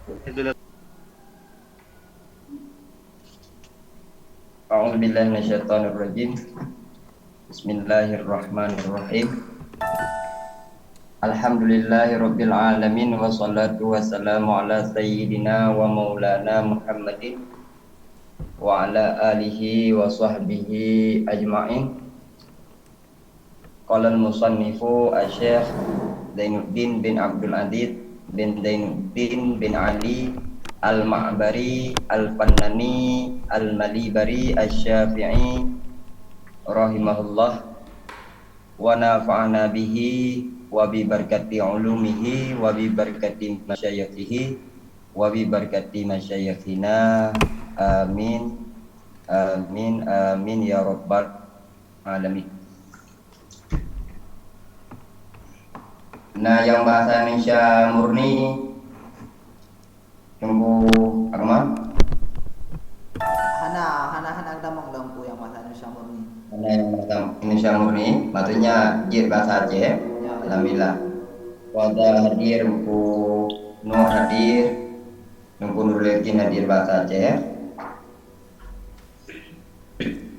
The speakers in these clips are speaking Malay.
A'udzu billahi minasyaitonir rajim. Bismillahirrahmanirrahim. Alhamdulillahirabbil alamin wassalatu wassalamu ala sayyidina wa maulana Muhammadin wa ala alihi wa sahbihi ajma'in. Qala al-musannifu asy-syekh Zainuddin bin Abdul Aziz bin Zainuddin bin Ali Al-Ma'bari Al-Fannani Al-Malibari Asy-Syafi'i rahimahullah wa nafa'ana bihi wa bi barakati ulumihi wa bi barakati masyayikhihi wa bi barakati masyayikhina amin amin amin ya rabbal alamin. Nah, yang bahasa Indonesia murni tunggu agama Hana damang lampu yang bahasa Indonesia murni. mana yang bahasa Indonesia murni maksudnya jir bahasa Aceh ya. Alhamdulillah wada hadir buku Nur hadir buku Nurlekin hadir bahasa Aceh ya.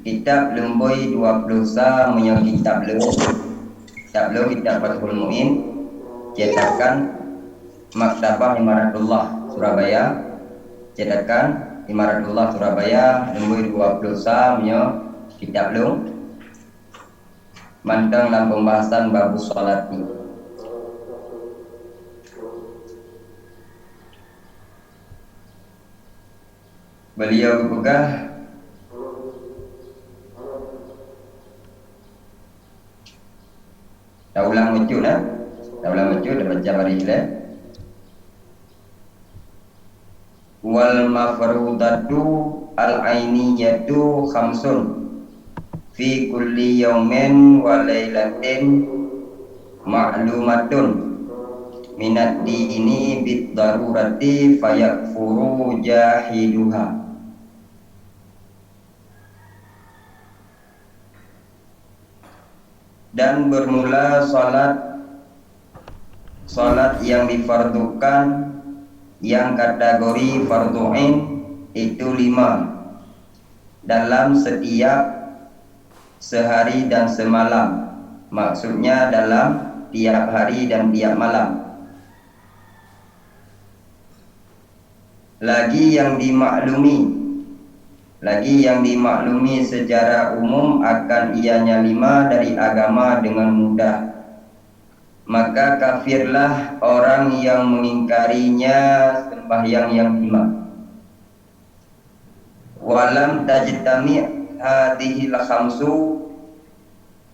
Kitab Lemboi 20 sa menyang kitab kitab Fathul Muin cetakan Maktabah Imaratullah Surabaya, cetakan Imaratullah Surabaya, Lemboi 20 sa menyang kitab mantang dalam pembahasan bab salat. Beliau berpegang dah ulang mecu dah baca baris lah. Wal mafrudatu al-ainiyatu khamsun fi kulli yawmin wa lailatin ma'lumatun minad dini bid darurati fayakfuru jahiduha. Dan bermula salat yang difardukan yang kategori fardu'in itu 5 dalam setiap sehari dan semalam, maksudnya dalam tiap hari dan tiap malam. Lagi yang dimaklumi secara umum akan ianya 5 dari agama dengan mudah, maka kafirlah orang yang mengingkarinya sembahyang yang 5. Walam tajtami hadhil khamsu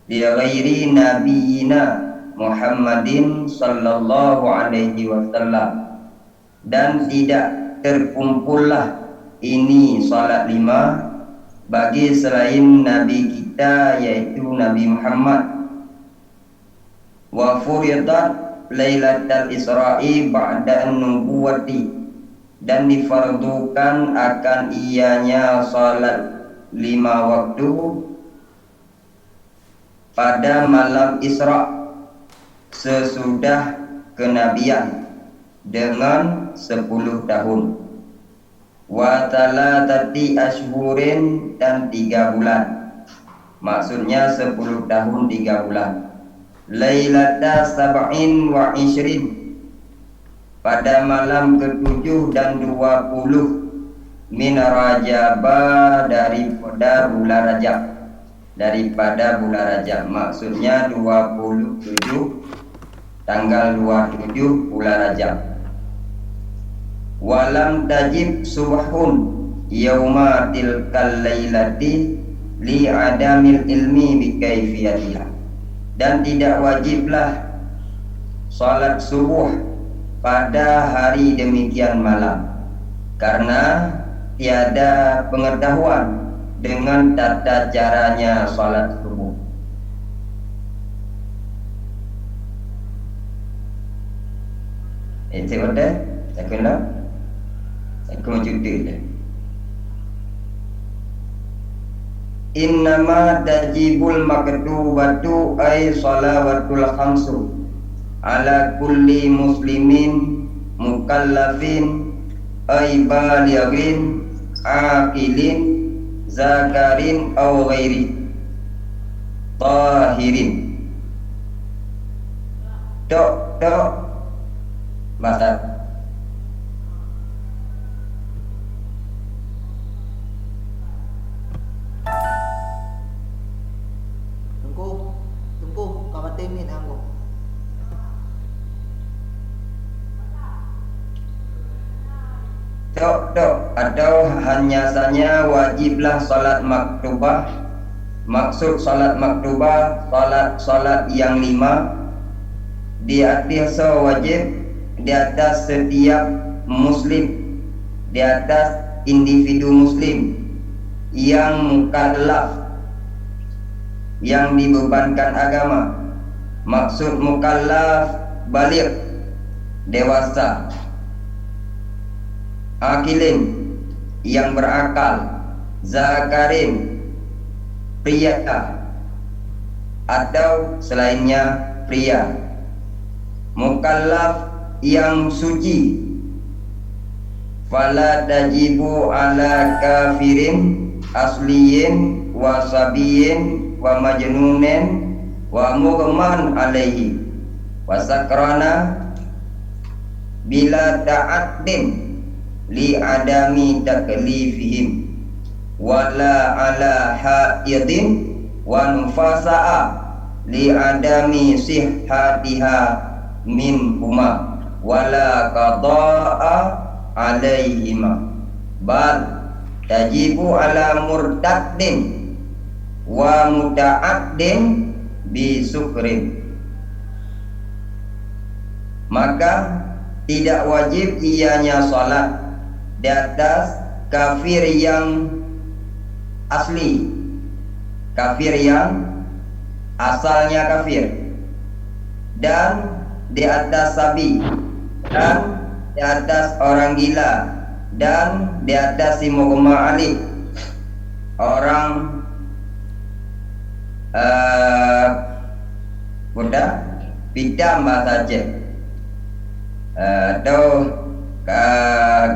li ghairi nabiyina Muhammadin sallallahu alaihi wasallam, dan tidak terkumpullah ini salat 5 bagi selain nabi kita yaitu Nabi Muhammad. Wa furidat lailatul isra'i ba'da nubuwati, dan difardukan akan ianya salat 5 waktu pada malam Isra sesudah kenabian dengan 10 tahun. Wa talatati ashhurin, dan 3 bulan, maksudnya 10 tahun 3 bulan. Lailata sab'in wa ishrin, pada malam ke-7 dan 20 min Rajabah, daripada bulan Rajab, maksudnya 27 tanggal 27 bulan Rajab. Walam tajib subhun yauma tilkal lailati li adamil ilmi bi kaifiyatiha, dan tidak wajiblah salat subuh pada hari demikian malam karena tiada pengetahuan dengan tata caranya salat subuh. Itu ada tak kena aku judul. Innama tajibul maktubatu ay salawatul khamsu ala kulli muslimin mukallafin ay balighin aqilin zakarin aw ghairi tahirin. Dok bahasa Tunggu kamatemin anggo. Dok atau hanya saja wajiblah salat maktubah. Maksud salat maktubah salat yang 5 di atas wajib di atas setiap muslim, di atas individu muslim yang mukallaf, yang dibebankan agama. Maksud mukallaf baligh, dewasa, akilin yang berakal, zakarin pria atau selainnya pria, mukallaf yang suci. Fala tajibu ala kafirin asliyin wa sabiyin wa majnunin wa mughman alaihi wa sakrana bila ta'addin li adami taklifihim wala ala haidin wa nufasa'a li adami sihhatiha min huma wala qada'a alaihima bal tajibu ala murtaddin wa muta'addin bi sukrin. Maka tidak wajib ianya salat di atas kafir yang asli, kafir yang asalnya kafir, dan di atas sabi, dan di atas orang gila, dan di atas si mughma alih, orang budak pidam bahasa Aceh, atau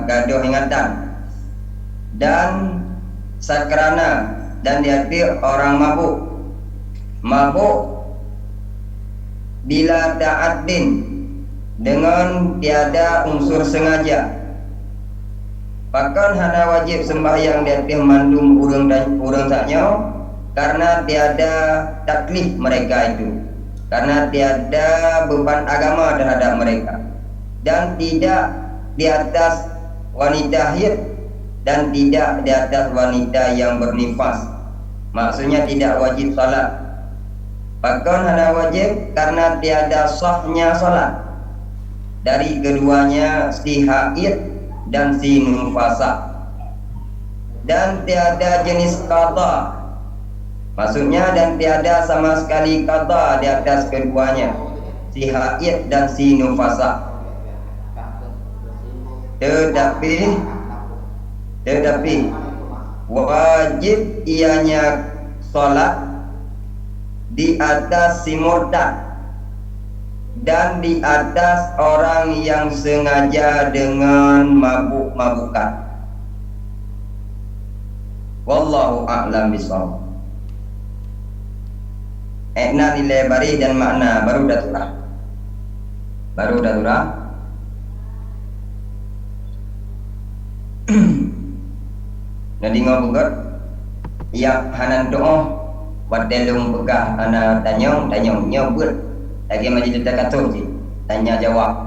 gaduh ingatan, dan sakrana, dan di hati orang mabuk bila ta'addin, dengan tiada unsur sengaja. Bahkan hana wajib sembahyang di hati mandum urang dan urang saknya, karena tiada taklif mereka itu, karena tiada beban agama terhadap mereka, dan tidak di atas wanita haid, dan tidak di atas wanita yang bernifas. Maksudnya tidak wajib salat. Bahkan hanya wajib karena tiada sahnya salat dari keduanya, si haid dan si nufasa, dan tiada jenis qada. Maksudnya dan tiada sama sekali qada di atas keduanya, si haid dan si nufasa. Tetapi wajib ianya salat di atas si murtad dan di atas orang yang sengaja dengan mabuk-mabukan. Wallahu a'lam bishawab. Ekna nilai bari dan makna baru daturah. Nadi ngobrol yang hanan doa wadelung begah ana tanyong nyobut lagi majlis takatur sih tanya jawab.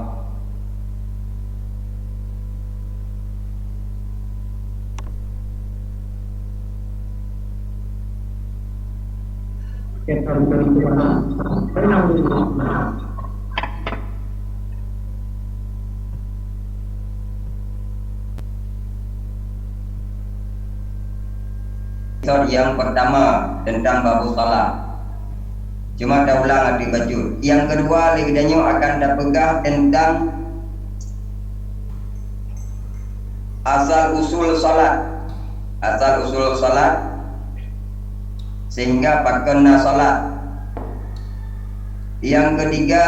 Yang pertama tentang babu salat, cuma dah ulang adik baju. Yang kedua legdanyo akan dapegah tentang asal usul salat sehingga pakena salat. Yang ketiga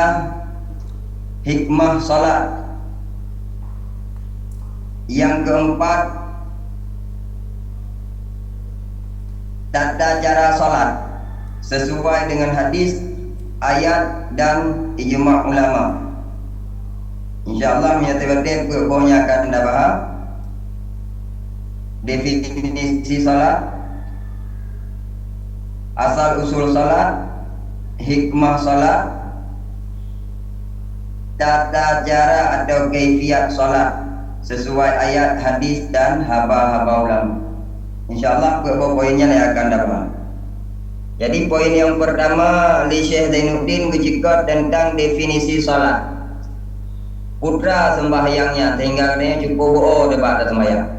hikmah salat. Yang keempat, tata cara sholat sesuai dengan hadis, ayat dan ijma' ulama. InsyaAllah menyatakan pokoknya akan bahas definisi sholat, asal usul sholat, hikmah sholat, tata cara atau kaifiat sholat sesuai ayat, hadis dan haba-haba ulama. InsyaAllah poinnya yang akan dapat. Jadi poin yang pertama, li Syekh Zainuddin bercakap tentang definisi sholat. Putra sembahyangnya sehingga katanya cukup debat sembahyang.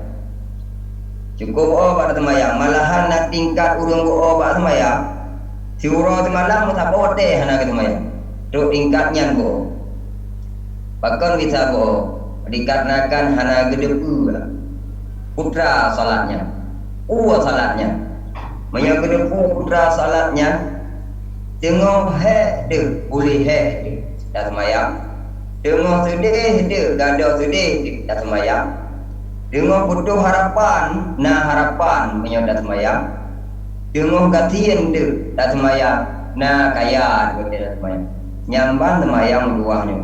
Cukup pada sembahyang. Malahan nak tingkat urung pada sembahyang. Si urang semalam tak boleh nak sembahyang. Duk tingkatnya bahkan bisa dikarenakan hana gedepu putra salatnya, salatnya, menyagedepu putra salatnya, tengok de boleh de dah semayang, tengok sedih de gadah sedih dah semayang, tengok butuh harapan, harapan menyodat semayang, tengok kasihan de dah semayang, kaya de dah semayang, nyamban semayang luahnya.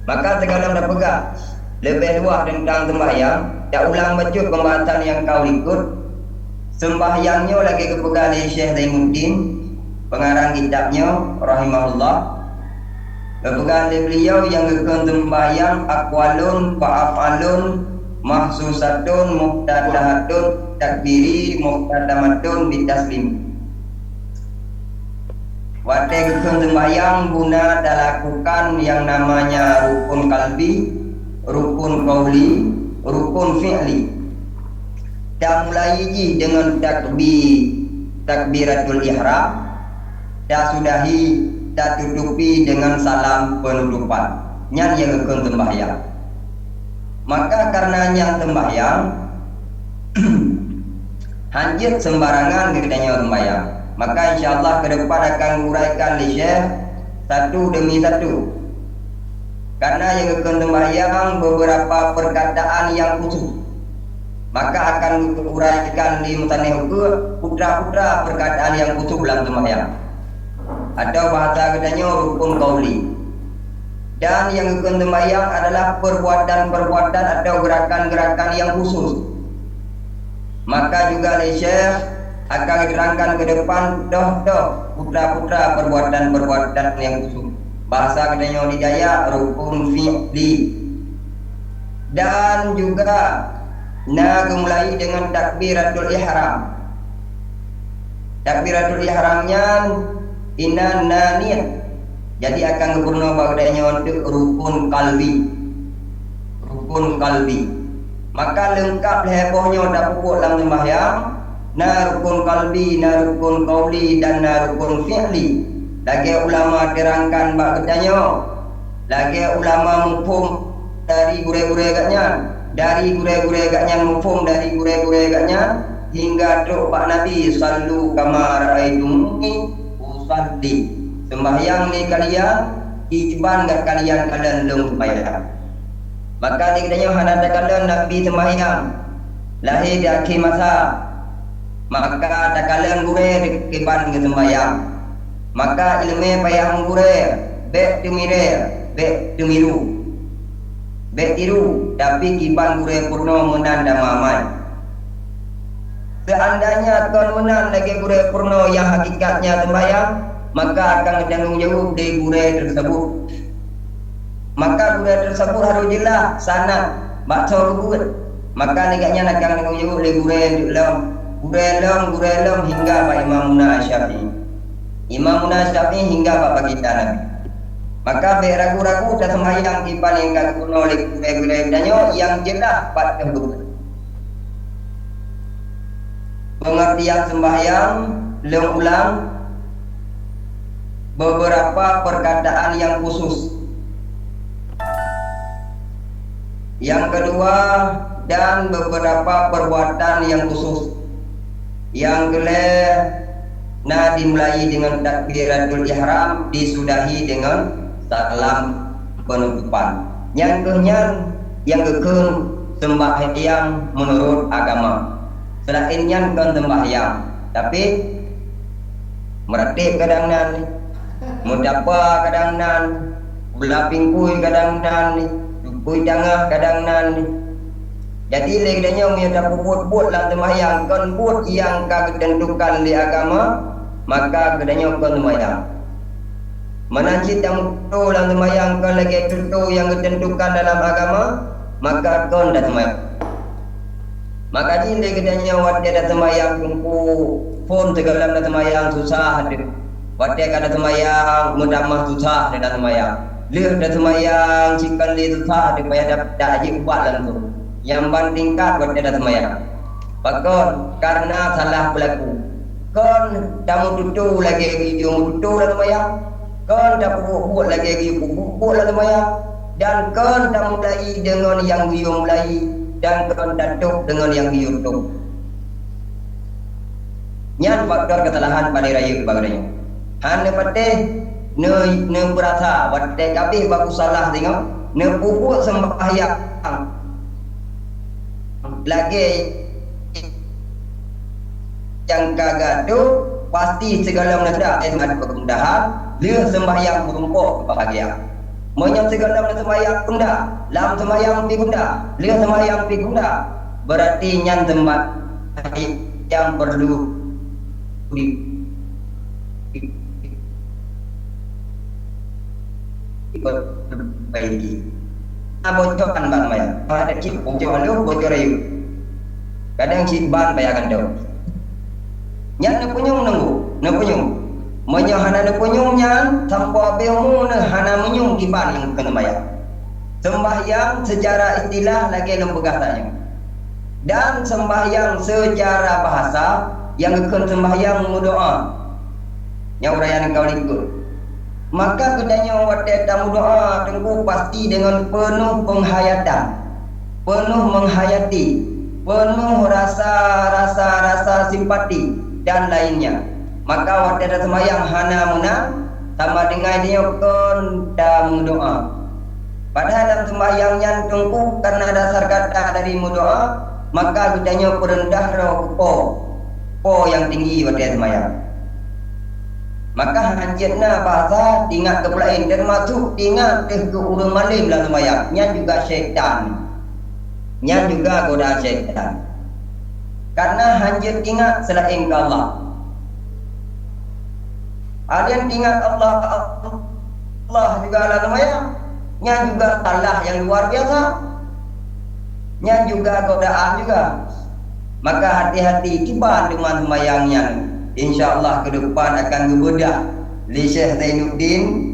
Maka sekarang dah pegang lebih luas tentang sembahyang, dah ulang baca pembahasan yang kau ikut. Sembahyangnya lagi kepegang oleh Syekh Zainuddin, pengarang kitabnya rahimahullah. Kepegang oleh beliau yang kekon sembahyang aqwalun fa'afalun mahsusatun muqtadahatun takbiri muqtadamatun bitaslim. Waktu kekon sembahyang guna lakukan yang namanya rukun kalbi, rukun qauli, rukun fi'li. Dan mulai dengan takbiratul ihram, dan sudahi dan tutupi dengan salam penutupan. Yang kekon sembahyang. Maka karena yang sembahyang hanjit sembarangan katanya sembahyang. Maka insyaAllah ke depan akan uraikan li Syekh satu demi satu. Karena yang akan sembahyang beberapa perkataan yang khusus, maka akan uraikan di mutaneh putra-putra perkataan yang khusus dalam sembahyang. Atau bahasa katanya rukun qauli. Dan yang akan sembahyang adalah perbuatan-perbuatan atau gerakan-gerakan yang khusus. Maka juga li Syekh akan diterangkan ke depan putra-putra perbuatan-perbuatan yang khusus. Bahasa katanya di Jaya rukun fi'li. Dan juga mulai dengan takbiratul ihram. Takbiratul ihramnya inna naniyah. Jadi akan sempurna bagainya untuk rukun kalbi. Rukun kalbi. Maka lengkap hebohnya dah pupuk dalam sembahyang. Rukun kalbi, rukun qauli dan rukun fi'li. Lagi ulama terangkan bab katanya. Lagi ulama mufhum dari gure-gure katnya. Dari gure-gure katnya mufhum dari gure-gure katnya hingga truk Pak Nabi sallu kama ra'aitumuni usalli. Sembahyang ni kalian iban gak kalian lung sembahyang. Maka ni katanya hanada kalian Nabi sembahyang lahir di akhir masa. Maka tak kalian gure kiban ke sembahyang. Maka ilmu payah gure bek tumiru bek tiru tapi kiban gure purno menanda mamai. Seandainya tuan menan lagi gure purno yang hakikatnya sembahyang, maka akan bertanggung jawab di gure tersebut. Maka gure tersebut harus jelas sanad baca gure. Maka negaknya akan bertanggung jawab di gure gurelong hingga Pak Imam Syafi'i. Imam Syafi'i hingga Bapak kita Nabi. Maka beragu-ragu dan sembahyang kiban yang kaguna oleh gure-gure yang jelas pada tersebut. Pengertian sembahyang ulang beberapa perkataan yang khusus. Yang kedua, dan beberapa perbuatan yang khusus. Yang kelima, dimulai dengan takbiratul ihram, disudahi dengan salam penutupan. Yang kenyan yang kekun sembahyang menurut agama. Selain yang kan sembahyang, tapi meratip kadang nan, mudapa kadang nan, belaping kui kadang nan, kui tengah kadang nan. Jadi leganya dia buat lah sembahyang kan buat yang kagak ditentukan di agama, maka kedanya kan sembahyang. Menanci yang betul dalam sembahyang kan lagi tentu yang ditentukan dalam agama, maka kon dah sembahyang. Maka jin dia kedanya wadah dah sembahyang kumpu phone segala dah sembahyang susah ada. Wadah kada sembahyang mudamah susah dah sembahyang. Leh dah sembahyang cikan li susah dia payah dapat haji ubat langsung. Yang bandingkan wadah dah sembahyang. Pakon karena salah berlaku. Kon dah tutu lagi video tutu dah sembahyang. Kon dah buat lagi buat lah sembahyang. Dan kon dah mulai dengan yang video mulai dan kon datuk dengan yang video tutup. Nyan faktor kesalahan pada raya kebagiannya. Hanya patih ne berasa wadah kabeh bagus salah tengok ne pupuk sembahyang lagi yang kagak tu pasti segala benda ada kemudahan dia sembahyang berumpuk kebahagiaan. Menyang segala benda sembahyang benda lam sembahyang pi benda dia sembahyang pi benda berarti nyan sembahyang yang perlu diperbaiki. Bocoran bang Maya, ada cip bocoran lu bocor ayu. Kadang cip ban bayakan dau. Nyan nepunyung nunggu, nepunyung. Menyo hana nepunyung nyan sampo abemu ne hana menyung kiban yang kena bayar. Sembahyang secara istilah lagi lembegah tanya. Dan sembahyang secara bahasa yang akan sembahyang berdoa. Yang urayan kau ikut. Maka kedanya wadah tamu doa tengku pasti dengan penuh penghayatan, penuh menghayati, penuh rasa simpati dan lainnya. Maka wadah sembahyang hana muna sama dengan dia kon tamu doa. Padahal dalam sembahyangnya tengku karena dasar kata dari doa, maka kedanya perendah roh po yang tinggi wadah sembahyang. Maka hanjatna bahasa tinggal ke pelain termasuk tinggal ke urang malim dalam sembahyang. Nya juga syaitan. Nya juga goda syaitan. Karena hanjat tinggal selain ke Allah. Ada yang tinggal Allah juga dalam sembahyang. Nya juga salah yang luar biasa. Nya juga godaan juga. Maka hati-hati kibar dengan sembahyangnya. InsyaAllah ke depan akan berbedah li Syekh Zainuddin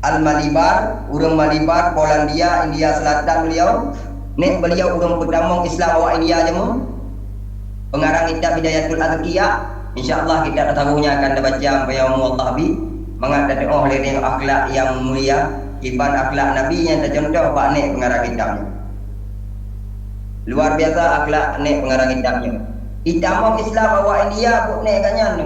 Al-Malibar, urang Malibar, Polandia, India Selatan beliau. Nek beliau urang pertama Islam awak India jemu. Pengarang kitab Hidayatul Azkiyah. InsyaAllah kita tahunya akan dibaca bayam Allah bi. Mengat doa oleh akhlak yang mulia, kiban akhlak Nabi yang tercontoh Pak Nek pengarang kitabnya. Luar biasa akhlak Nek pengarang kitabnya. Itamong Islam awak India pun nek kanyan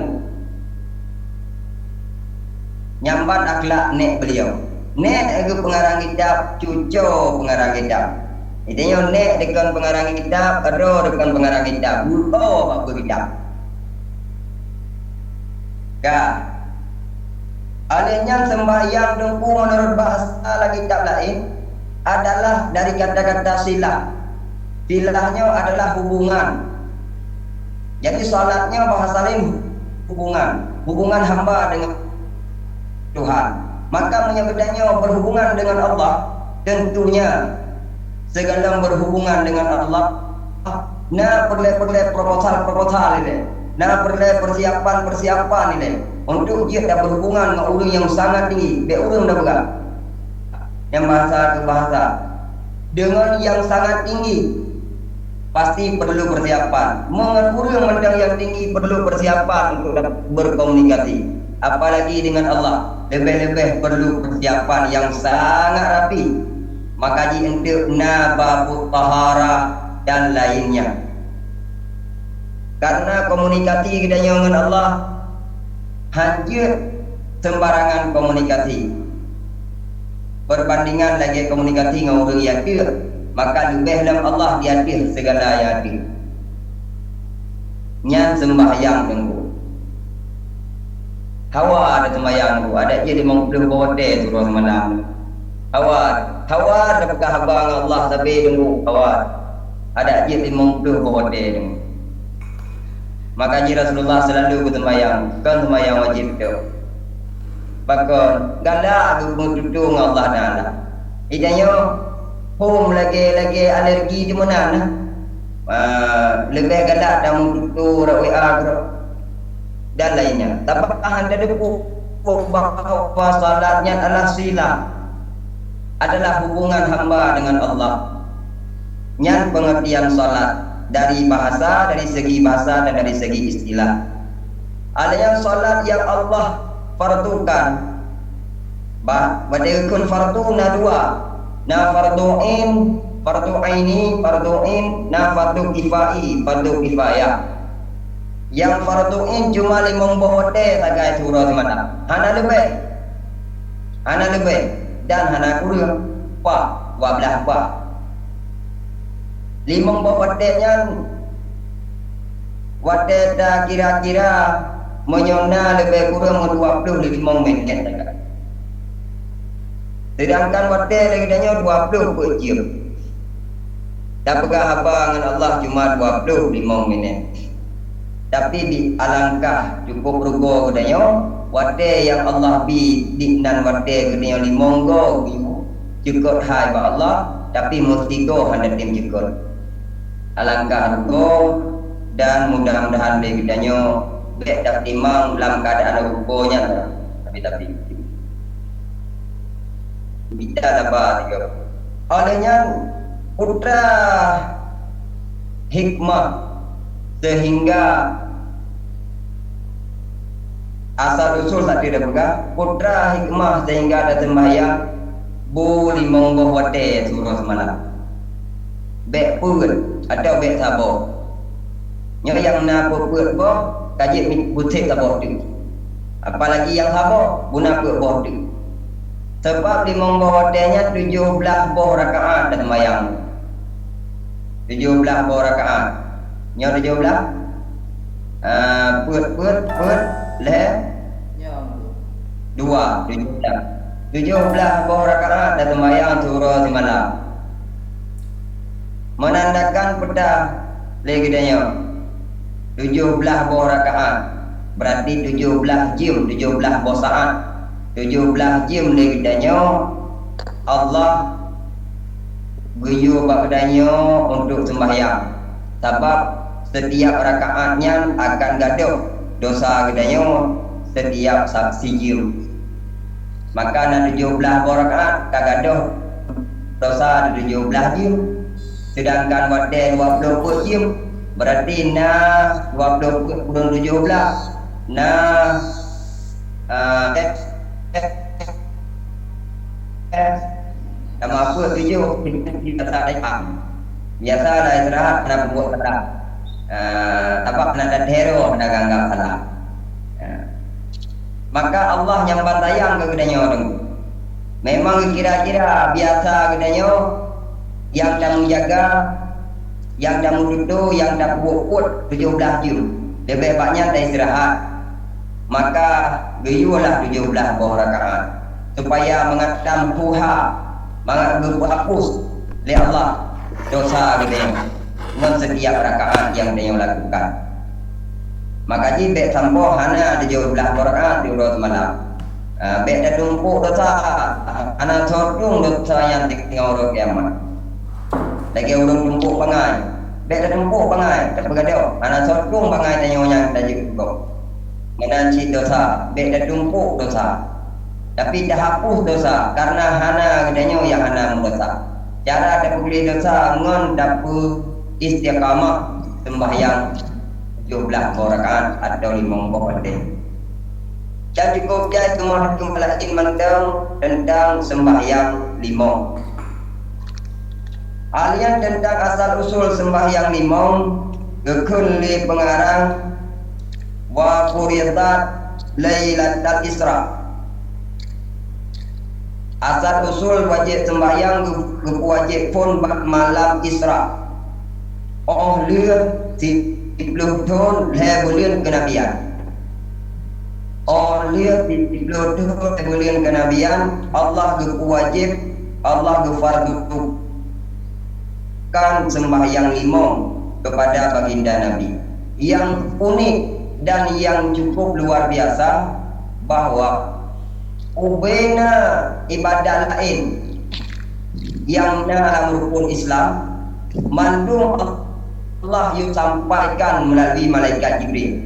nyambat akhlak nek beliau. Nek aku pengarang kitab, cucu pengarang kitab. Itanya nek dekan pengarang kitab, ero dekan pengarang kitab. Oh, apa kitab? Ka. Alenya sembahyang dengku menurut bahasa lagi kitab lain adalah dari kata-kata silah. Silahnya adalah hubungan. Jadi salatnya bahasa lain hubungan hamba dengan Tuhan. Maka menyebutnya berhubungan dengan Allah, tentunya segala berhubungan dengan Allah. Nah perle proposal ini. Nah persiapan ini untuk dia dah berhubungan dengan orang yang sangat tinggi. Dia orang dah pegang. Yang bahasa ke bahasa dengan yang sangat tinggi. Pasti perlu persiapan. Mengurung mendang yang tinggi perlu persiapan untuk berkomunikasi. Apalagi dengan Allah, lebih-lebih perlu persiapan yang sangat rapi. Maka untuk nababut tahara dan lainnya. Karena komunikasi kita dengan Allah hancur sembarangan komunikasi. Perbandingan lagi komunikasi dengan orang yang ada, maka lebih dalam Allah dia ada segala yang ada. Nyan sembahyang tunggu. Hawa ada sembahyang tu, ada je 50 bote turun semalam. Hawa ada pekah abang Allah sampai tunggu hawa. Ada je 50 bote tunggu. Maka Rasulullah selalu bersembahyang, kan sembahyang wajib tu. Bahkan galak bertutur dengan Allah Taala. Idanya home lagi alergi di mana nah. Lebih galak dan bertutur WA dan lainnya. Tapi anda debu bahawa salatnya adalah silah, adalah hubungan hamba dengan Allah. Nyan pengertian salat dari bahasa, dari segi bahasa dan dari segi istilah. Ada yang salat yang Allah fardukan, badaikan farduna dua, na farduin, fardu aini, farduin, na fardu kifai, fardu kifayah. Yang farduin cuma 5 bote sagai surah semata. Hana lebih, dan hana kurang, wablah 5 bote-nya wate dah kira-kira menyona lebih kurang 25 minit saja. Sedangkan wate lagi danya 20 jam. Dan pegah apa dengan Allah cuma 25 minit. Tapi di alangkah cukup rugo danya wate yang Allah bi diknan wate kedanya 5 go cukup hai ba Allah, tapi mesti go hanya tim cukup. Alangkah rugo dan mudah-mudahan begitanya baik dapat timang dalam keadaan rugonya tapi tidak dapat juga. Olehnya putra hikmah sehingga asal usul tak tidak bergah putra hikmah sehingga ada sembahyang boleh monggo wate suruh semalam baik pun atau baik sabar yang nak buat kaji butik sabar tu, apalagi yang sabar guna buat tu. Sebab di monggo wadenya 17 boh rakaat dan sembahyang 17 boh rakaat nya 17 put le dua 17 boh rakaat dan sembahyang surah semalam menandakan pedah lagi danya 17 boh rakaat berarti 17 jam 17 boh saat 17 jam lagi danya Allah guyu bagdanya untuk sembahyang sebab setiap rakaatnya akan gaduh dosa gedanya setiap saksi jam maka nak 17 rakaat kagaduh dosa 17 jam sedangkan wadai 20 jam berarti nah 20 kurang 17 nah sama apa tujuh kita tak dapat biasa lah istirahat nak buat salah apa nak ada hero nak anggap salah maka Allah yang bantayang ke kedanya orang memang kira-kira biasa kedanya yang dah menjaga yang dah duduk yang dah buat 17 jam lebih banyak dah istirahat maka gayulah 17 rakaat supaya mengatam puha menghapus oleh Allah dosa kita dengan setiap rakaat yang dia lakukan maka jika sampo hana 17 rakaat di urut malam bek dah tumpuk dosa hana sordung dosa yang tinggal urut kiamat lagi urut tumpuk pangai bek dah tumpuk pangai tak bergaduh hana sordung pangai tanya yang dah juga menanci dosa bek dah tumpuk dosa tapi dah hapus dosa karena hana gedanya yang hana dosa cara ada boleh dosa ngon dapat istiqamah sembahyang 17 rakaat atau 5 rakaat dan cukup dia semua hukum pelakin tentang sembahyang 5 alian tentang asal usul sembahyang 5 kekulli pengarang wa furidat lailatul isra Asal usul wajib sembahyang wajib pun malam Isra. Oh lihat si Pluton bulan kenabian. Oh lihat si Pluton bulan kenabian. Allah wajib, Allah fardu kan sembahyang limau kepada baginda Nabi. Yang unik dan yang cukup luar biasa bahwa ubena ibadah lain yang dalam rukun Islam mandung Allah yang sampaikan melalui malaikat Jibril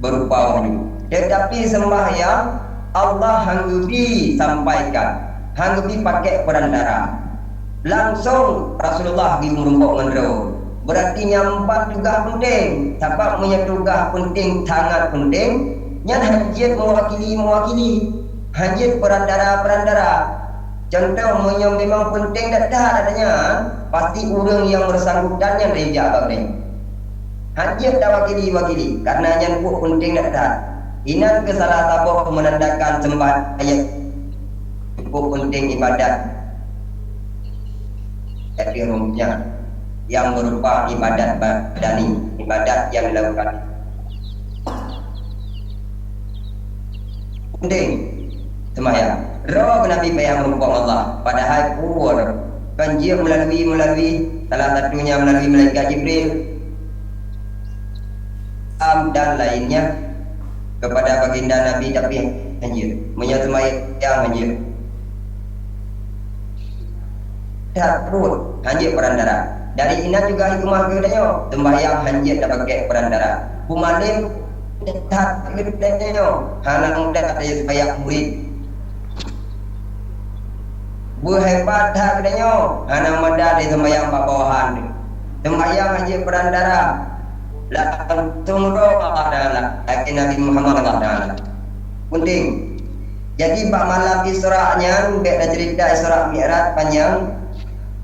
berupa wahyu. Tetapi sembahyang Allah hanggupi sampaikan, hanggupi pakai perantara. Langsung Rasulullah dimurumpok menero. Berarti nyampak juga penting. Sebab punya tugas penting, sangat penting. Yang hajat mewakili. Hajat perantara. Contoh memang penting dah adanya. Pasti orang yang bersangkutan yang rejak ni. Hajat dah wakili. Karena yang penting dah. Inan ke salah satu menandakan sembahyang cukup penting ibadat. Tapi rumahnya yang berupa ibadat badani, ibadat yang dilakukan. Penting sembahyang. Roh Nabi bayang merupakan Allah. Padahal kubur banjir melalui salah satunya melalui malaikat Jibril dan lainnya kepada baginda Nabi, tapi banjir sembahyang banjir. Takut hanjir perantara. Dari ina juga hikmah kedanya sembahyang hanjir dah pakai perantara. Pumalim tak kedanya hanang dah ada sembahyang murid. Berhebat tak kedanya hanang madah di sembahyang bawahan. Sembahyang hanjir perantara. Langsung doa adalah Nabi Muhammad SAW. Penting. Jadi bab malam Isra-nya beda cerita Isra Mi'raj panjang.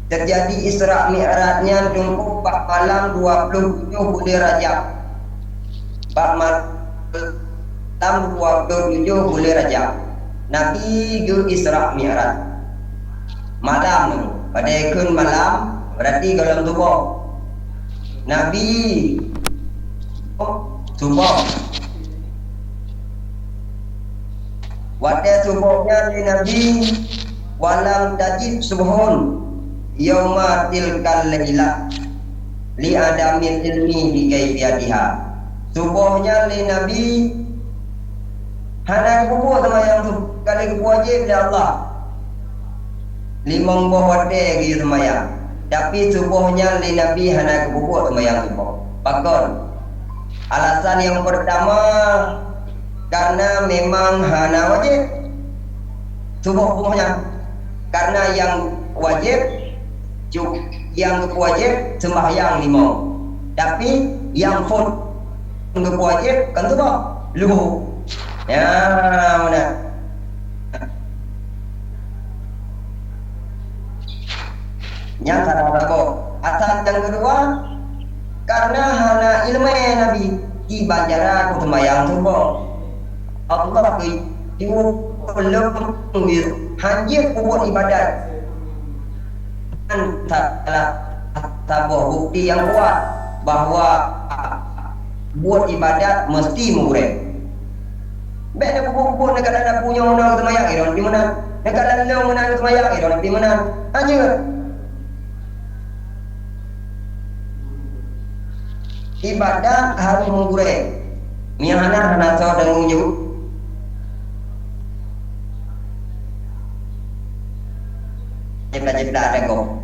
Terjadi Isra Mi'rajnya tunggu bab malam 27 bulan Rajab. Bab malam 27 bulan Rajab. Nabi ke Isra Mi'raj. Malam tu. Pada ikun malam berarti dalam tubuh. Nabi subuh. Pada subuhnya Nabi walam tajib subuhun. Yauma tilkal lailah li adamil ilmi bi kaifiyatiha. Subuhnya li Nabi hana kubur sama yang tu kali wajib dia Allah. Limang buah wate gitu semaya. Tapi subuhnya li Nabi hana kubur sama yang subuh. Pakon. Alasan yang pertama karena memang hana wajib subuhnya. Karena yang wajib wajib sembahyang limau. Tapi yang wajib kan tu luhur. Ya mana? Yang satu. Asal yang kedua karena hana ilmu Nabi tiba jarak sembahyang subuh. Allah belum hajir buat ibadat. Salah sebuah bukti yang kuat bahwa buat ibadat mesti murid. Beda buku negara ada punya undang semayang iron di mana? Negara lain menang semayang iron di mana? Hanya ibadat harus murid. Miana hana so dan unjuk. Cipta-cipta ada kok.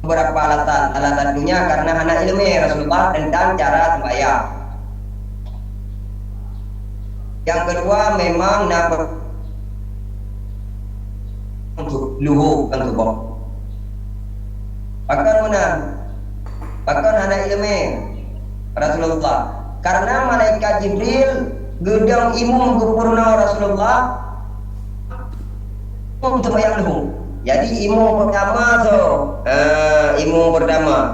Beberapa alasan dunia karena hana ilmu Rasulullah tentang cara sembahyang. Yang kedua memang untuk luhur kan tubuh. Bahkan hana ilmu Rasulullah. Karena malaikat Jibril gedang imum gempurna Rasulullah untuk sembahyang luhur. Jadi imum pertama tu, imum pertama,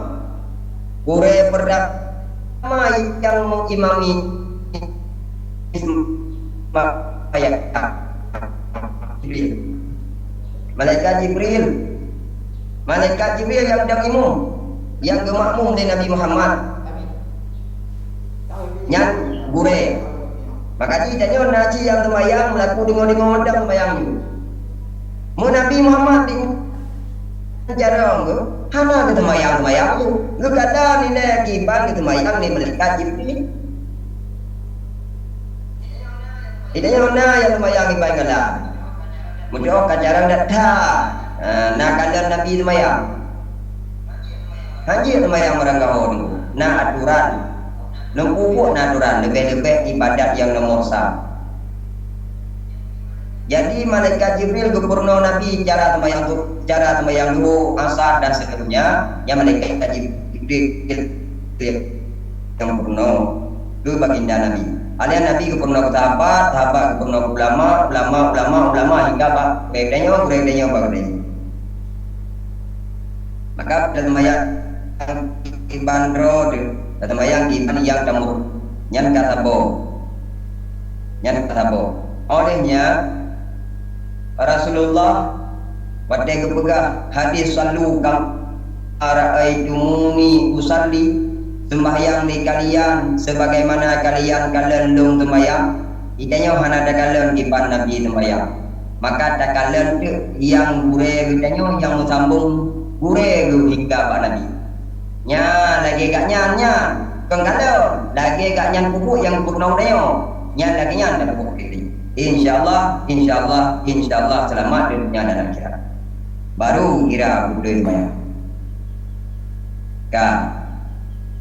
kure pertama yang mengimami ayat Jibril. Malaikat Jibril yang imam, yang gemakmum di Nabi Muhammad. Yang gure. Maka jadinya naci yang sembahyang melaku dengar-dengar dak sembahyang itu. Mun Nabi Muhammad di jarang tu, hana ke sembahyang tu. Lu kata ni nak kiban ke sembahyang ni malaikat Jibril. Idanya mana yang sembahyang kiban kala. Mudah kajarang datang. Nak kandang Nabi sembahyang. Haji sembahyang orang kahon. Nak aturan. Lengkupuk nak aturan. Lebih-lebih ibadat yang nomor satu. Jadi malaikat Jibril gubernur Nabi cara sembahyang dulu, asar dan seterusnya. Yang malaikat Jibril yang gubernur itu baginda Nabi. Alian Nabi gubernur sahabat gubernur ulama hingga gureng-gurengnya. Maka dalam sembahyang ibandro dalam sembahyang iban yang damur nyan katabo. Olehnya Rasulullah wadai kepegah hadis sallu kam ara'aitumuni usalli, sembahyang di kalian sebagaimana kalian dong sembahyang. Idanya hana ada kalian kipan Nabi sembahyang. Maka ada kalian yang gure idanya yang sambung gure hingga Pak Nabi. Nya lagi gak nya keng kalian lagi gak nyan pupuk yang purnau deo. Nya lagi nya ada pupuk ini. Insyaallah selamat di dunia dan akhirat. Baru kira budaya sembahyang.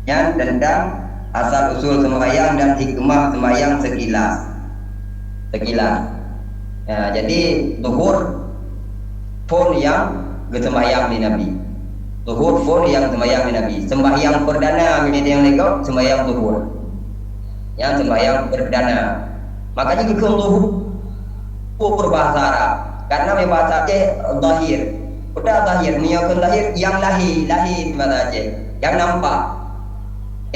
Yang tentang asal usul sembahyang dan hikmah sembahyang sekilas. Ya, jadi zuhur pun yang sembahyang di Nabi. Zuhur pun yang sembahyang di Nabi. Sembahyang perdana ini yang lekau sembahyang zuhur. Yang sembahyang perdana. Makanya kita zuhur bahasa Arab. Karena bahasa Aceh zahir. Udah zahir, miyakun zahir yang lahir bahasa Aceh. Yang nampak.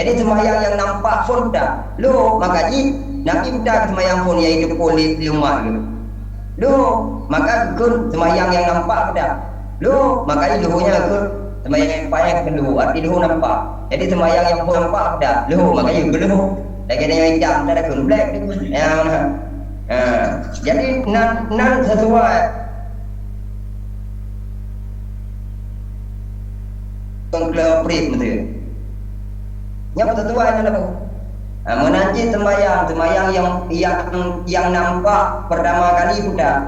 Jadi sembahyang yang nampak pun dah. Lu makanya Nabi udah sembahyang pun iaitu kulit di rumah gitu. Lu maka kun sembahyang yang nampak dah. Lu makanya luhunya kun sembahyang yang payah kedua arti luhu nampak. Jadi sembahyang yang pun nampak dah. Luhu makanya luhu. Lagi ada yang hitam ada kun black tu. Yang mana? Jadi nan sesuai pengkloprit betul. Yang sesuai dengan apa? Menanti sembahyang yang nampak pertama kali sudah.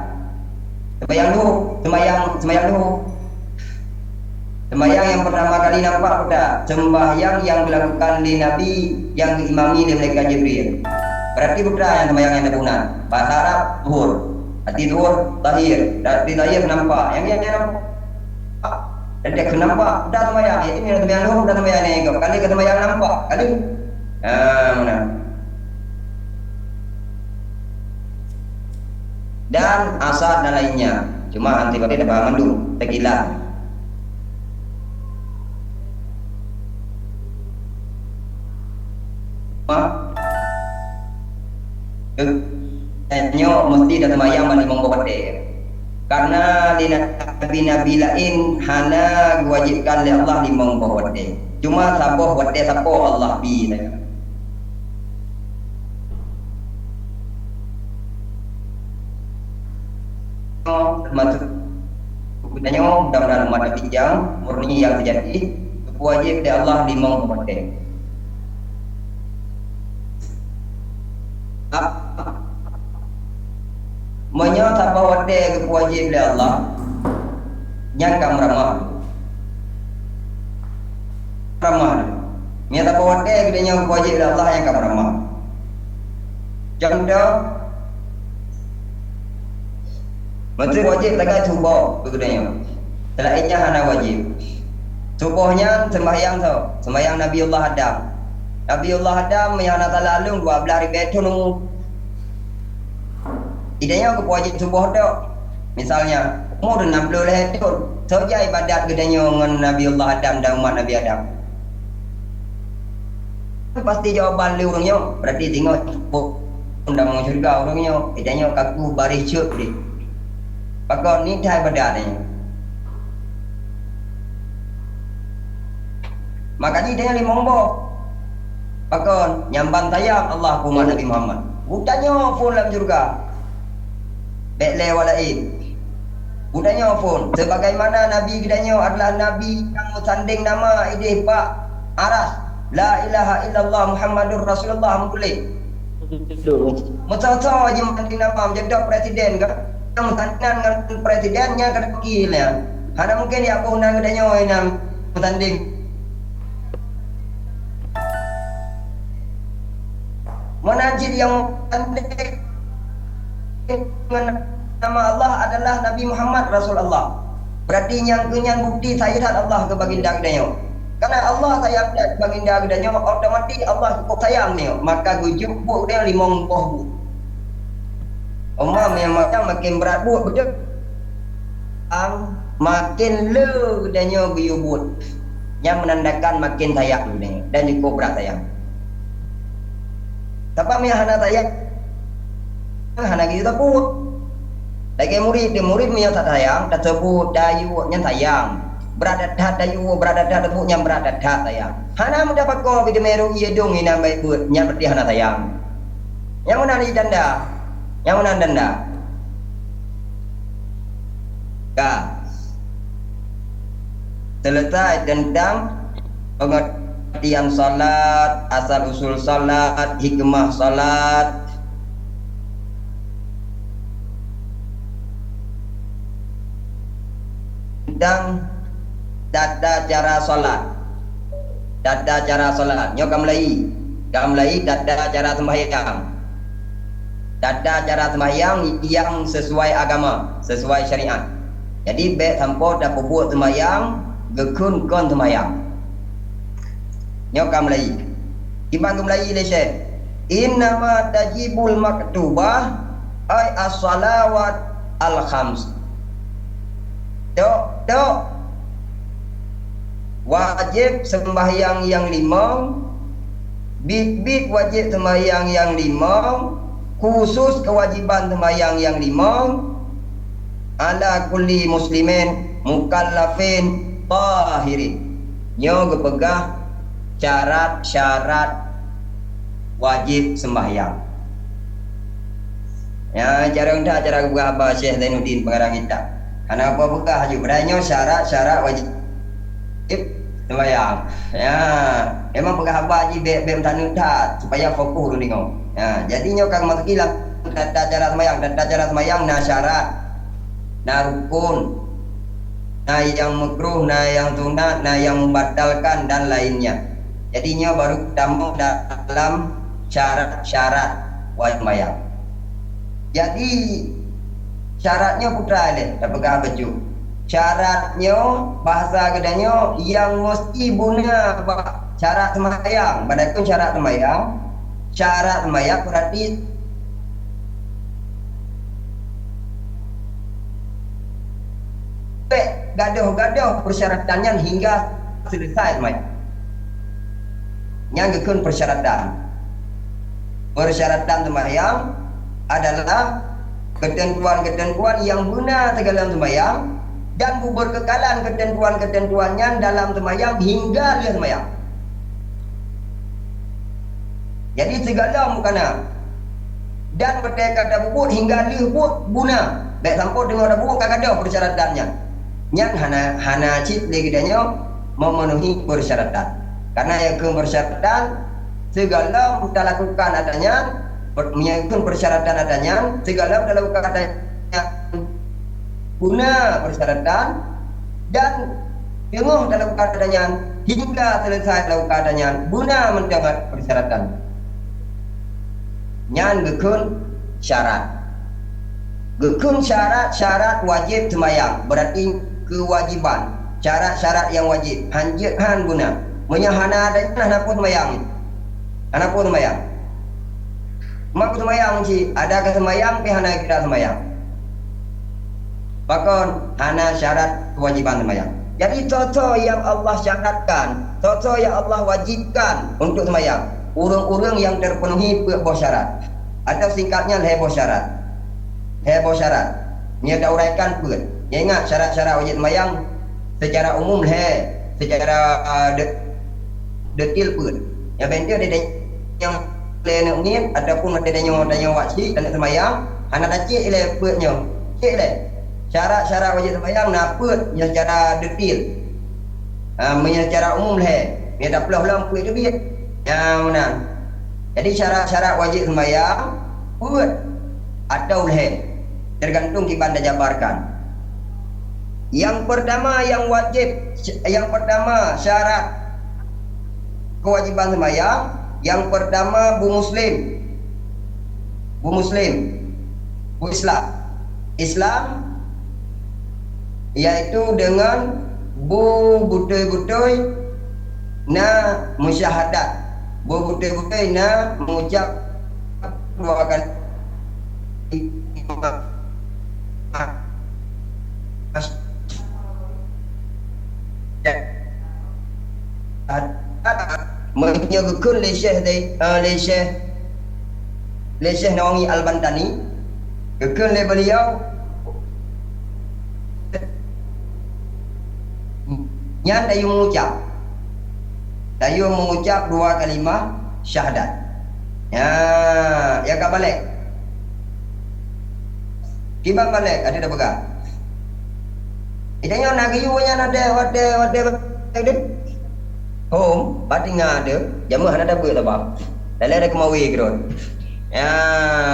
Sembahyang yang pertama kali nampak sudah. Sembahyang yang dilakukan oleh Nabi yang diimami oleh malaikat Jibril. Berarti sudah yang sembahyang yang dilakukan. Bahasa Arab zuhur. Arti zuhur zahir. Arti zahir nampak. Yang nampak. Dan dia nampak dah sembahyang. Ini sembahyang zuhur dah sembahyang ni. Kali ke sembahyang nampak. Kali. Mana? Dan asar dan lainnya. Cuma nanti pada dapat mandu tekilah. Nyo mesti dah sembahyang balik mengkode. Karena Nabi lain hana diwajibkan oleh Allah di mengkode. Cuma saboh wate saboh Allah bi. Termasuk gunanya mudah-mudahan umat bijang murni yang sejati wajib dari Allah di mengkode. Menyot apa wate wajib dari Allah nyangka ramah. Niat apa wate gedenya wajib dari Allah yang ramah. Contoh menteri wajib laga subuh begedanya. Selainnya hana wajib. Subuhnya sembahyang sembahyang Nabiullah Adam. Nabiullah Adam yang nak lalu 12 ribu tunu. Idenya ke wajib subuh tu. Misalnya umur 60 tahun. Saja ibadat gedenya dengan Nabiullah Adam dan umat Nabi Adam. pasti jawaban lu orangnya berarti tengok undang mau syurga orangnya idanya kaku baris cut di pakon ni thai pada ni makanya dia limong bo pakon nyamban tayang Allah kuma Nabi Muhammad budanya pun dalam syurga bekle walaid budanya pun sebagaimana Nabi kidanya adalah Nabi yang sanding nama ideh Pak Aras la ilaha illallah Muhammadur Rasulullah mengkulik Masa-masa je mandi nama menjadi presiden ke yang tandingan dengan presidennya ke wakilnya ada mungkin ya aku undang kedanya yang tanding menajid yang tanding dengan nama Allah adalah Nabi Muhammad Rasulullah berarti yang kenyan bukti sayyidat Allah ke baginda kedanya karena Allah sayang dia baginda kedanya otomatis Allah cukup sayang ni maka gujuk buat dia 50 buah Umar memang makin berat buat betul makin le kedanya buyubut yang menandakan makin sayang kedanya dan cukup berat sayang tapi yang hana sayang hana gitu takut lagi murid punya tak sayang tak sebut dayunya sayang berada dayu berada tepuknya berada sayang hana mendapat kau video meru ia dong ina baik buat nya berarti hana sayang yang mana ni danda yang mana danda selesai tentang pengertian salat asal usul salat hikmah salat tentang dada cara solat nyo kamlai dada cara sembahyang dada cara sembahyang yang sesuai agama sesuai syariat jadi baik sampo dah buat sembahyang gekun kon sembahyang nyo kamlai ibang kamlai le syekh innama tajibul maktubah ay as-salawat al-khams dok wajib sembahyang yang 5 bit wajib sembahyang yang 5 khusus kewajiban sembahyang yang 5 ala kulli muslimin mukallafin tahirin nyo gepegah syarat-syarat wajib sembahyang ya cara gepegah apa Syekh Zainuddin pengarang kita karena apa pegah haju beranyo syarat-syarat wajib sembahyang ya memang pegah apa haji bem tanu dah supaya fokus dulu tengok ya jadinya kang matakilah data cara sembahyang nah syarat nah rukun nah yang makruh nah yang sunat nah yang membatalkan dan lainnya jadinya baru tamu dalam syarat-syarat wajib sembahyang jadi syaratnya putra ni dah pegah baju syaratnya bahasa kedanya yang mesti guna syarat sembahyang badakun syarat sembahyang berarti gaduh persyaratannya hingga selesai sembahyang yang gekun persyaratan sembahyang adalah ketentuan-ketentuan yang guna dalam sembahyang dan berkekalan ketentuan-ketentuannya dalam sembahyang hingga dia sembahyang. Jadi segala mukana dan bertekad dah bubut hingga dia bubut guna. Baik sampai dengar dah bubut kagak ada persyaratannya. Yang hana cip lagi danya memenuhi persyaratan. Karena yang ke persyaratan segala kita lakukan adanya menyangkut persyaratan adanya segala kita lakukan adanya guna persyaratan dan dengoh dalam keadaan hingga selesai dalam keadaan guna mendengar persyaratan nyan gekun syarat syarat wajib sembahyang berarti kewajiban syarat-syarat yang wajib hanjithan guna menyahana dan hanapun sembahyang mak sembahyang si ada ke sembahyang pihana kita sembahyang bahkan hana syarat kewajiban sembahyang. Jadi toto yang Allah syaratkan, toto yang Allah wajibkan untuk sembahyang. urang-urang yang terpenuhi beberapa syarat atau singkatnya lebo syarat. Lebo syarat. Nya dah uraikan pun. Ya ingat syarat-syarat wajib sembahyang secara umum secara detail pun. Yang penting ada yang lain ni ataupun ada yang wajib dan sembahyang, anak dacik ile peutnya. Cik le. Syarat-syarat wajib sembahyang naput yang secara detail. Secara umum dia dah pelah-pelah put tu biar. Yang mana? Jadi syarat-syarat wajib sembahyang put atau tergantung kita anda jabarkan. Yang pertama syarat kewajiban sembahyang, yang pertama bu Islam yaitu dengan betul-betul na musyahadat, betul-betul na mengucap dua kali menyebutkan le Syekh Nawawi Al-Bantani kekal le beliau yang dayu mengucap dua kalimah syahadat. Ya kak balik kibang balik ada pegang idanya nak gayunya ada home batinga ada jamu ada ber tabak dalam ada kemawi kerot ya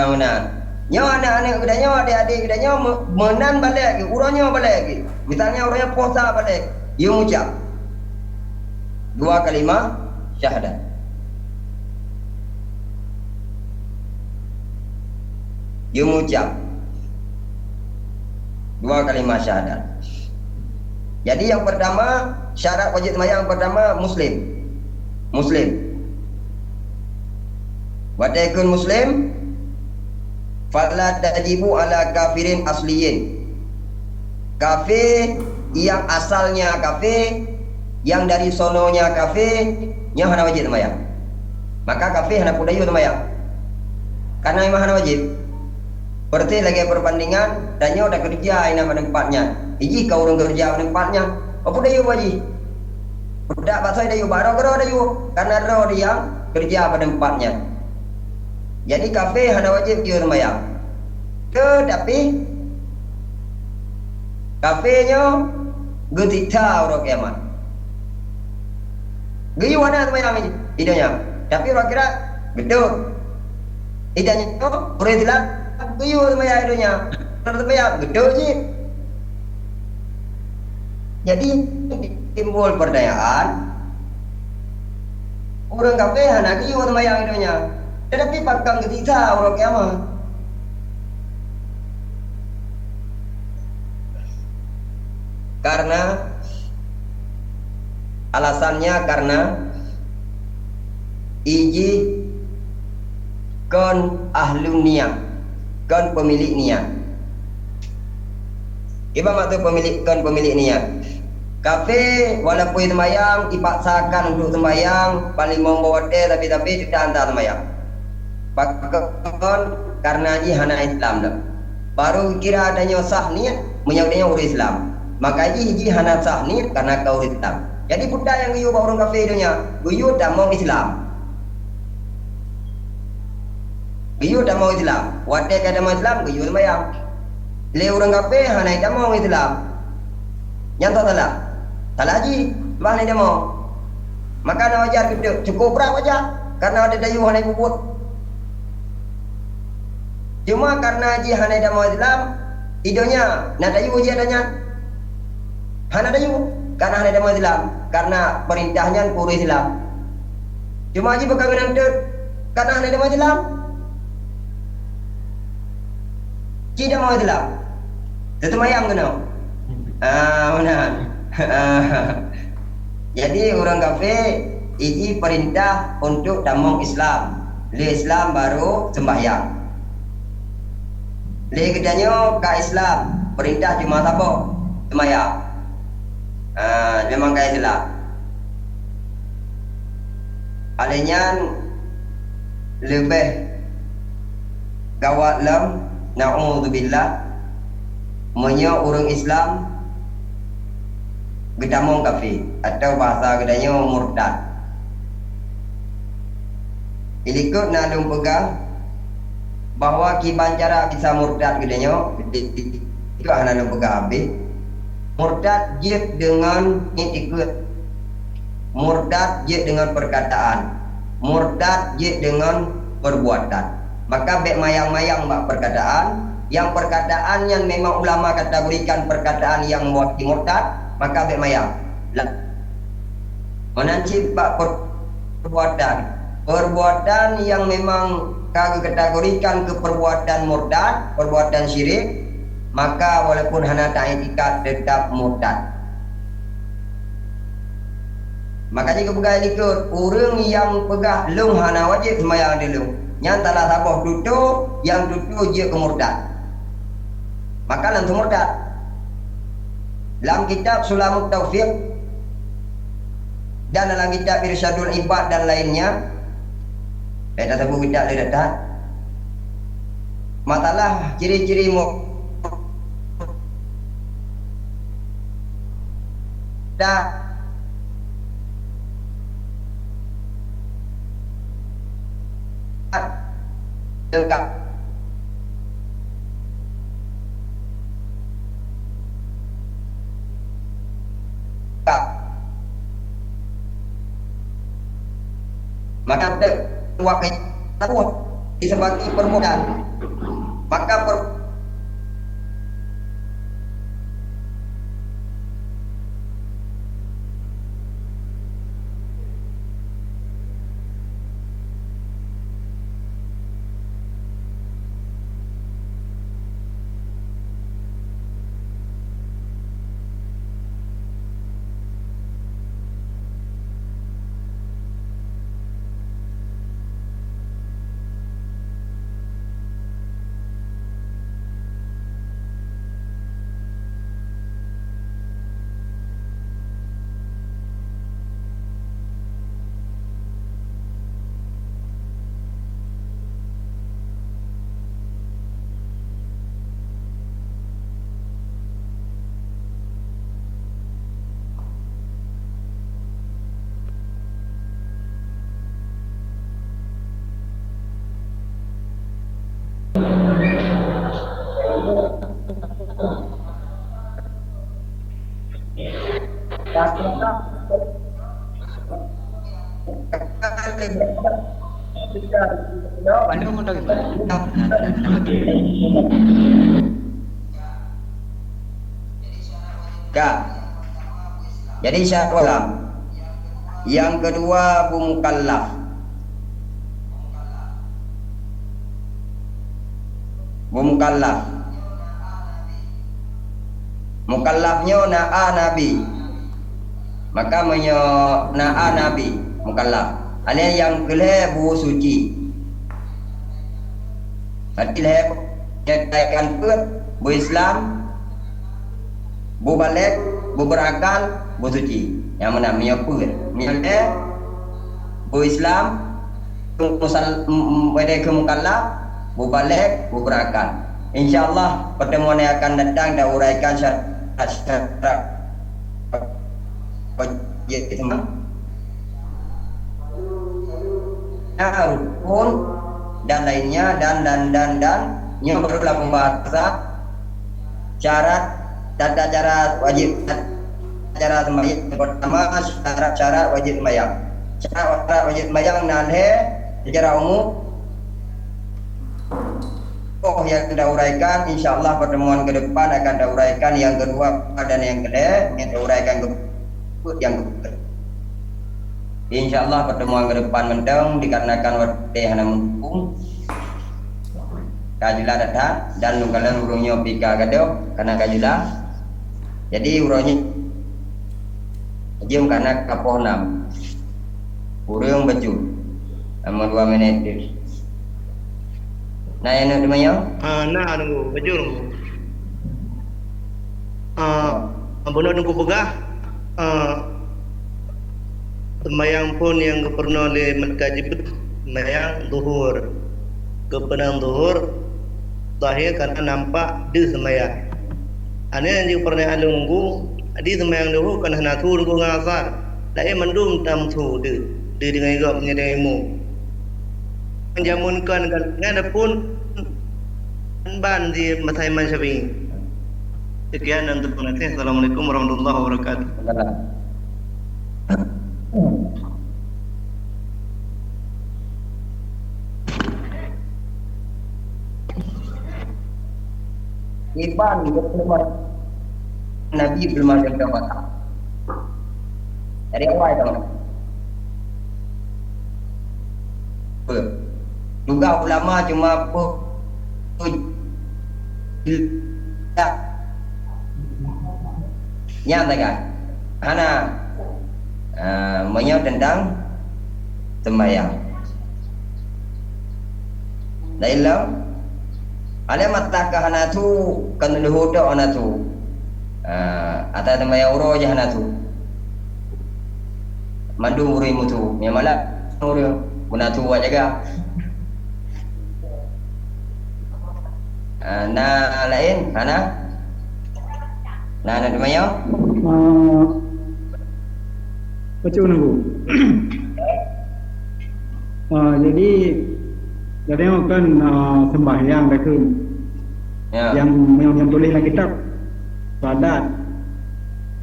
mana nyo anak-anak kedanya adik-adik kedanya menan balik ke urangnya balik ke misalnya orangnya puasa balik dia mengucap dua kalimah syahadat. Dia mengucap dua kalimah syahadat. Jadi yang pertama syarat wajib sembahyang yang pertama muslim. Wa takun muslim fala tajibu ala kafirin asliyin. Kafir yang asalnya kafir, yang dari sononya kafir, yang hana wajib sembahyang. Maka kafir hana pudayu sembahyang. Karena memang hana wajib. Berarti lagi perbandingan dan nyo dah kerja ina pada tempatnya. Iji kau orang kerja pada tempatnya. Apa dayu wajib? Budak pasal dayu baro kero dayu karena ro dia kerja pada tempatnya. Jadi kafir hana wajib dia sembahyang. Tetapi kafirnya getita orang kiamat. Gayu mana sembahyang ini? Idanya. Tapi orang kira betul. Idanya tu berizlam gayu sembahyang idanya. Sembahyang betul sih. Jadi timbul pertanyaan orang kafir hana gayu sembahyang idanya. Tetapi pakang getita orang kiamat. Karena alasannya karena iji kon ahlun niat, kon pemilik niat. Iba maksud pemilik niat. Kafe walaupun sembahyang dipaksakan untuk sembahyang paling membawa tapi tidak hantar sembahyang. Pakon karena ji hana Islam dah. Baru kira adanya sah niat menyebutnya orang Islam. Maka ji hana sah niat karena kau Islam. Jadi budak yang guyu orang kafir dunia, guyu tak mau Islam. Guyu tak mau Islam. Wadah kada mau Islam, guyu sembahyang. Le orang kafir hana tak mau Islam. Yang salah. Salah haji, mana dia mau. Maka nak wajar kita cukup berapa aja karena ada dayu hana bubut. Cuma karena haji hana tak mau Islam, idonya nak dayu haji adanya. Hana dayu karena hana tak mau Islam. Karena perintahnya pura Islam. Cuma haji berkahwin dengan karena hana tak mau Islam. Tidak mau Islam. Setemayang kena. Benar. Jadi orang kafir ini perintah untuk damong Islam. Le Islam baru sembahyang. Le kedanya ke Islam perintah cuma apa? Sembahyang. Memang ke Islam. Alenya lebih gawat lam na'udzubillah menyo orang Islam gedamong kafir atau bahasa gedanya murtad. Ilikut nalung pegang bahwa kiban cara bisa murtad gedanya itu nalung pegang habis. Murtad jid dengan ikut, murtad jid dengan perkataan, murtad jid dengan perbuatan. Maka bek mayang-mayang bak perkataan, yang perkataannya memang ulama kategorikan perkataan yang murtad, maka bek mayang. Menancip bak perbuatan, perbuatan yang memang kategorikan ke perbuatan murtad, perbuatan syirik, maka walaupun hana ta'itikat tetap murtad. Makanya kepegang ikut orang yang pegah lung hana wajib sembahyang dia lung. Yang telah sabah tutup, yang tutup je kemurtad. Maka langsung murtad. Dalam kitab Sulamut Taufiq dan dalam kitab Irsyadul Ibad dan lainnya, saya tak sebut kitab dia datang. Masalah ciri-ciri murtad lengkap. Maka waktu itu disebabkan permukaan. Maka jadi syarat. Yang kedua mukallaf. Mukallaf. Mukallafnya na'a nabi. Maka menyo na'a nabi mukallaf. Ada yang kelih bu suci. Hati leh katakan pun bu Islam, bu balik, bu berakal, bu suci. Yang mana menyapur misalnya bu Islam pada ke mukallaf, bu balik, bu berakal. InsyaAllah pertemuan yang akan datang dah uraikan syarat rukun dan lainnya dan yang barulah pembahasan syarat tata cara wajib cara sembahyang. Pertama syarat wajib sembahyang. Syarat wajib sembahyang nalhe secara umum yang kita uraikan, insyaallah pertemuan ke depan akan kita uraikan yang kedua dan yang ketiga, yang kita uraikan yang kedua. InsyaAllah pertemuan ke depan mendeng dikarenakan waktu yang mendukung kajilah datang dan nunggalan urungnya pika gaduh karena kajilah jadi urungnya jam karena kapoh 6 urung baju sama 2 menit nah yang nak demanya nah nunggu baju nunggu benar nunggu begah sembahyang pun yang pernah oleh mengkaji sembahyang zuhur. Kepenang zuhur zahir karena nampak di sembahyang. Ane yang pernah ada nunggu di sembahyang zuhur kan hana tu nunggu ngasar. Lai mendum tam tu di dengan igap menyedai ilmu. Menjamunkan kan pun ban di Masai Syafi'i. Sekian untuk penonton. Assalamualaikum warahmatullahi wabarakatuh. Iban belum Nabi belum ada jabatan. Dari awal dong. Juga ulama cuma nyatakan karena menyau tentang sembahyang. Dailam alamat takahana tu kan lehodo ana tu. Ata sembahyang uro jahana tu. Mandu muri mutu, nyamala uri munatu wajaga. Na lain ana na sembahyang Baca nunggu. Jadi kan sembahyang rekun ya yang tulis dalam kitab sadat.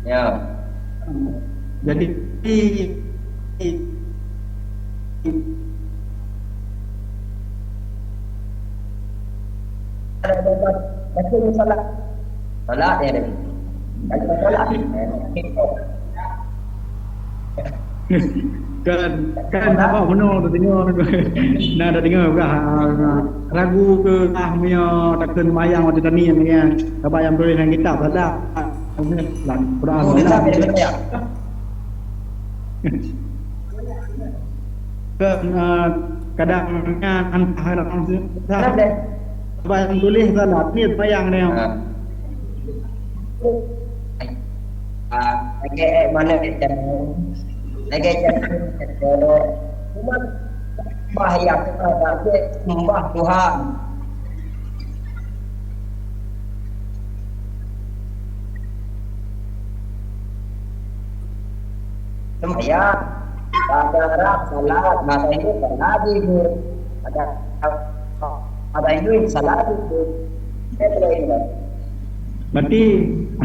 ya Jadi betul salat ya deh salat kan apa benar tu tengok nah dah dengar juga ragu ke punya takkan mayang waktu tani yang apa yang tulis dalam kitab sadat lan Quran dia sampai dengan saya kadangnya antah salat deh apa yang tulis salat ni mayang dia lagi mana kita lagi cuma bahaya kepada sembah Tuhan sembahyang ada salat masa itu salat itu ada itu salat itu berarti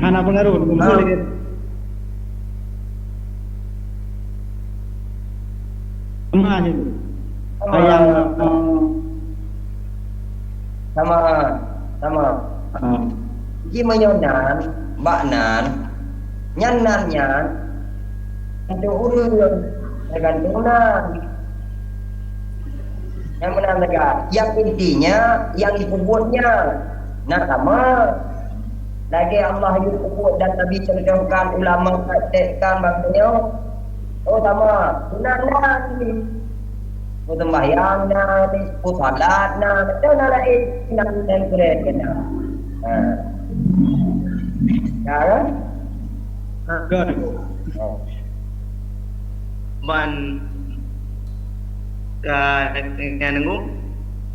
hana pengaruh sama aja tu. Ayang sama gimana baknan nyanannya itu urut tergantungan yang menang negara yang intinya yang disebutnya nah sama lagi Allah yang sebut dan Nabi contohkan ulama katakan maksudnya sama sunat ni sembahyang ni salat betul lain yang keren kena ya kan ban yang nunggu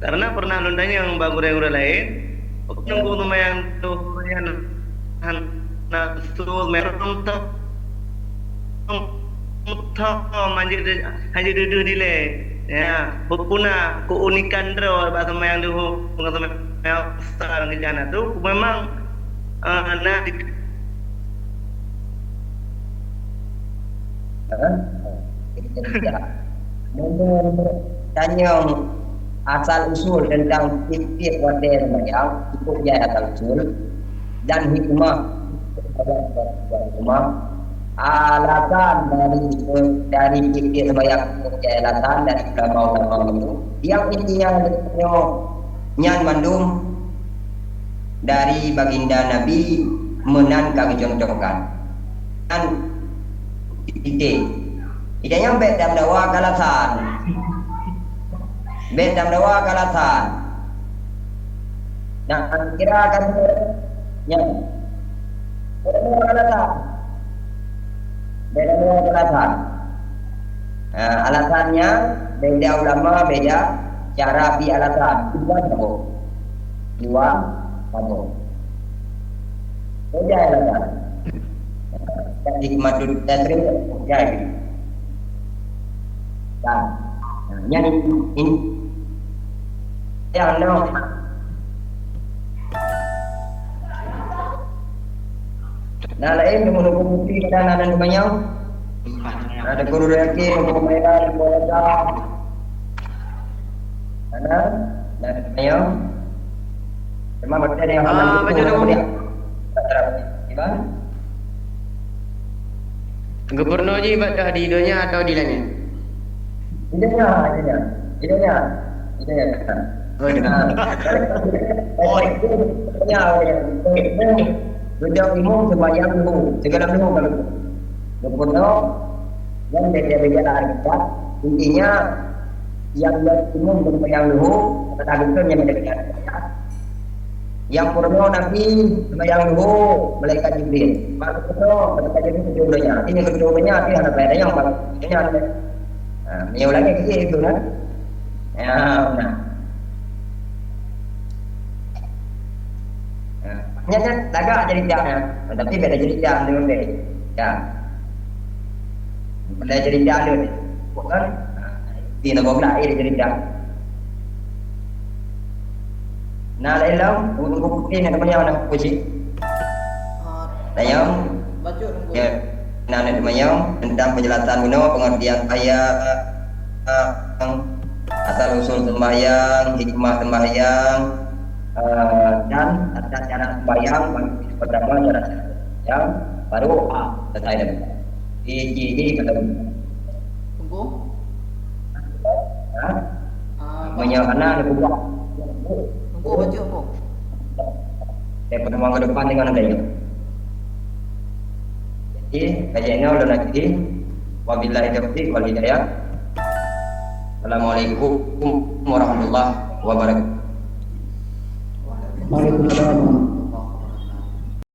karena pernah nundanya yang bagure-gure lain nunggu lumayan tuh yang nasul merong tuh manjir hanya duduk di le ya berpuna keunikan dro bahasa yang dulu pengetahuan yang sekarang di sana tuh memang tanya asal usul tentang fikih wadai yang cukup dia asal usul dan hikmah alasan dari fikih sebanyak alasan dari ulama-ulama itu yang intinya nyan mandum dari baginda Nabi menan kami contohkan dan titik tidak nyampe dalam dakwah kalasan dalam dakwah kalasan nah kira akan yang kalasan dalam dakwah kalasan alasannya beda ulama, beda cara bi'alatan. Dua kamu. Beda alatan. Hikmatul tasrif ya gitu. Nah, yang ini yang no. Nah, lain menunggu bukti dan ada namanya. Ada guru lagi untuk mereka di bawah. Ada dan namanya. Cuma baca yang baca dulu. Gimana? Gubernur ji dah di hidupnya atau di lainnya? Idenya. Oh, Beliau umum sembahyang dulu, segala dulu kalau gubernur yang beda-beda arikat, intinya yang umum sembahyang dulu, tetapi yang beda-beda. Yang purno Nabi sembahyang dulu, malaikat Jibril. Maka itu malaikat Jibril keduanya. Ini keduanya ini ada beda yang ini ada. Nah, ulangi itu kan? Ya, nah. Nyata agak jadi jangan, tapi beda jadi jangan dulu deh. Ya, beda jadi jangan dulu. Bukan? Di negara air jadi jangan. Nah, lain untuk bukti yang namanya mana puji. Lain, Baca nunggu. ya. Nah, namanya tentang penjelasan pengertian ayat asal usul sembahyang, hikmah sembahyang. Dan tata cara sembahyang pertama cara sembahyang baru selesai dan ini ketemu Tunggu. menyana buka Tunggu baca apa? pertemuan ke depan dengan adanya jadi kajiannya udah nanti wabillahi taufiq wal hidayah. Assalamualaikum warahmatullahi wabarakatuh. Waalaikumsalam.